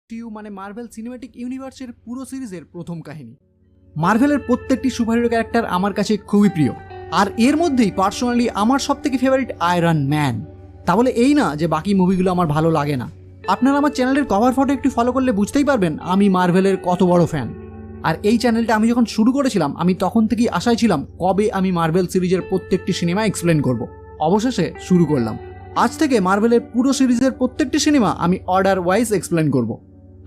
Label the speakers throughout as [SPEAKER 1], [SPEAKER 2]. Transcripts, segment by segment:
[SPEAKER 1] টিউ মানে Marvel cinematic ইউনিভার্সের পুরো সিরিজের প্রথম কাহিনী। মার্ভেলের প্রত্যেকটি সুপারহিরো ক্যারেক্টার আমার কাছে খুবই প্রিয়, আর এর মধ্যেই পার্সোনালি আমার সবথেকে ফেভারিট আয়রন ম্যান। তাহলে এই না যে বাকি মুভিগুলো আমার ভালো লাগে না। আপনারা আমার চ্যানেলের কভার ফটো একটু ফলো করলে বুঝতেই পারবেন আমি মার্ভেলের কত বড় ফ্যান। আর এই চ্যানেলটা আমি যখন শুরু করেছিলাম আমি তখন থেকেই আশায় ছিলাম কবে আমি মার্ভেল সিরিজের প্রত্যেকটি সিনেমা এক্সপ্লেন করব। অবশেষে শুরু করলাম। আজ থেকে মার্ভেলের পুরো সিরিজের প্রত্যেকটি সিনেমা আমি অর্ডার ওয়াইজ এক্সপ্লেন করব।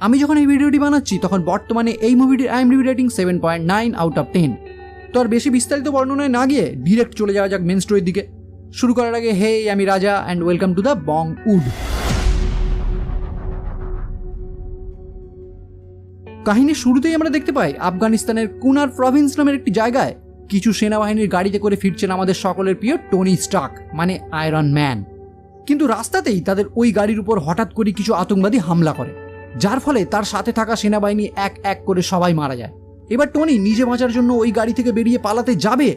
[SPEAKER 1] আমি যখন এই ভিডিওটি বানাচ্ছি তখন বর্তমানে এই মুভিটির IMDb রেটিং 7.9/10। তো আর বেশি বিস্তারিত বর্ণনায় না গিয়ে ডিরেক্ট চলে যাওয়া যাক মেন স্টোরির দিকে। শুরু করার আগে হে আমি Raja and welcome to the Bong wood. কাহিনীর শুরুতেই আমরা দেখতে পাই আফগানিস্তানের কুনার প্রভিন্স নামের একটি জায়গায় কিছু সেনাবাহিনীর গাড়িতে করে ফিরছেন আমাদের সকলের প্রিয় টনি স্টার্ক মানে আয়রন ম্যান। কিন্তু রাস্তাতেই তাদের ওই গাড়ির উপর হঠাৎ করে কিছু আতঙ্কবাদী হামলা করে, যার ফলে তার সাথে থাকা সেনাবাহিনী এক এক করে সবাই মারা যায়। এবার টনি নিজে বাঁচার জন্য ওই গাড়ি থেকে বেরিয়ে পালাতে যাবে,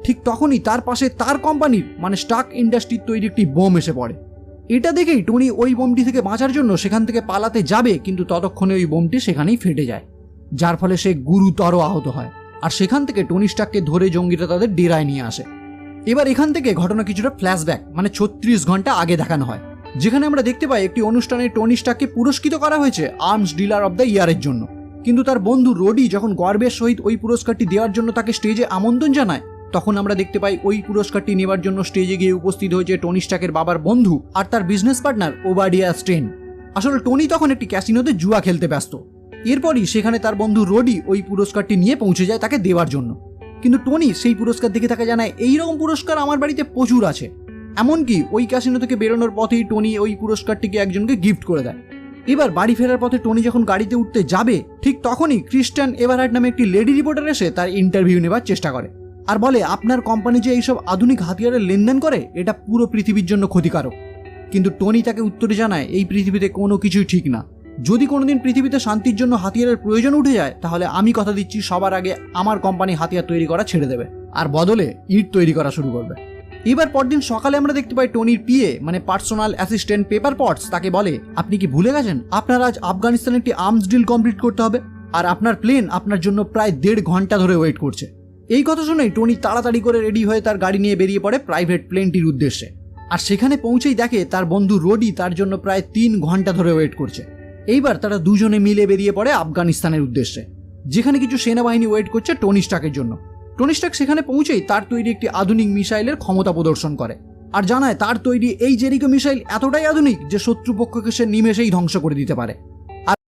[SPEAKER 1] ঠিক তখনই তার পাশে তার কোম্পানির মানে স্টার্ক ইন্ডাস্ট্রির তৈরি একটি বোম এসে পড়ে। এটা দেখেই টনি ওই বোমটি থেকে বাঁচার জন্য সেখান থেকে পালাতে যাবে, কিন্তু ততক্ষণে ওই বোমটি সেখানেই ফেটে যায়, যার ফলে সে গুরুতর আহত হয়। আর সেখান থেকে টনি স্টার্ককে ধরে জঙ্গিরা তাদের ডেরায় নিয়ে আসে। এবার এখান থেকে ঘটনা কিছুটা ফ্ল্যাশব্যাক মানে 36 ঘন্টা আগে দেখানো হয়, যেখানে আমরা দেখতে পাই একটি অনুষ্ঠানে টনি স্টার্ককে পুরস্কৃত করা হয়েছে আর্মস ডিলার অব দ্য ইয়ারের জন্য। কিন্তু তার বন্ধু রোডি যখন গর্বের সহিত ওই পুরস্কারটি দেওয়ার জন্য তাকে স্টেজে আমন্ত্রণ জানায়, তখন আমরা দেখতে পাই ওই পুরস্কারটি নেবার জন্য স্টেজে গিয়ে উপস্থিত হয়েছে টনি স্টার্কের বাবার বন্ধু আর তার বিজনেস পার্টনার ওবাডিয়া স্টেন। আসলে টনি তখন একটি ক্যাসিনোতে জুয়া খেলতে ব্যস্ত। এরপরই সেখানে তার বন্ধু রোডি ওই পুরস্কারটি নিয়ে পৌঁছে যায় তাকে দেওয়ার জন্য। কিন্তু টনি সেই পুরস্কার দেখে তাকে জানায় এইরকম পুরস্কার আমার বাড়িতে প্রচুর আছে। এমনকি ওই ক্যাসিনো থেকে বেরোনোর পথেই টনি ওই পুরস্কারটিকে একজনকে গিফট করে দেয়। এবার বাড়ি ফেরার পথে টনি যখন গাড়িতে উঠতে যাবে, ঠিক তখনই ক্রিস্টিয়ান এভারহার্ট নামে একটি লেডি রিপোর্টার এসে তার ইন্টারভিউ নেবার চেষ্টা করে আর বলে আপনার কোম্পানি যে এইসব আধুনিক হাতিয়ারের লেনদেন করে এটা পুরো পৃথিবীর জন্য ক্ষতিকারক। কিন্তু টনি তাকে উত্তরে জানায় এই পৃথিবীতে কোনো কিছুই ঠিক না। যদি কোনোদিন পৃথিবীতে শান্তির জন্য হাতিয়ারের প্রয়োজন উঠে যায় তাহলে আমি কথা দিচ্ছি সবার আগে আমার কোম্পানি হাতিয়ার তৈরি করা ছেড়ে দেবে আর বদলে ইট তৈরি করা শুরু করবে। এবার পরদিন সকালে আমরা দেখতে পাই টনির পিএ মানে পার্সোনাল অ্যাসিস্ট্যান্ট পেপার পটস তাকে বলে আপনি কি ভুলে গেছেন আপনার আজ আফগানিস্তানে একটি আর্মস ডিল কমপ্লিট করতে হবে আর আপনার প্লেন আপনার জন্য প্রায় 1.5 ঘন্টা ধরে ওয়েট করছে। এই কথা শুনেই টনি তাড়াতাড়ি করে রেডি হয়ে তার গাড়ি নিয়ে বেরিয়ে পড়ে প্রাইভেট প্লেনটির উদ্দেশ্যে। আর সেখানে পৌঁছেই দেখে তার বন্ধু রোডি তার জন্য প্রায় 3 ঘন্টা ধরে ওয়েট করছে। এইবার তারা দুজনে মিলে বেরিয়ে পড়ে আফগানিস্তানের উদ্দেশ্যে, যেখানে কিছু সেনাবাহিনী ওয়েট করছে টনি স্টার্কের জন্য। টনি স্টার্ক সেখানে পৌঁছেই তার তৈরি একটি আধুনিক মিসাইলের ক্ষমতা প্রদর্শন করে আর জানায় তার তৈরি এই জেরিকো মিসাইল এতটাই আধুনিক যে শত্রুপক্ষকে সে নিমেষেই ধ্বংস করে দিতে পারে।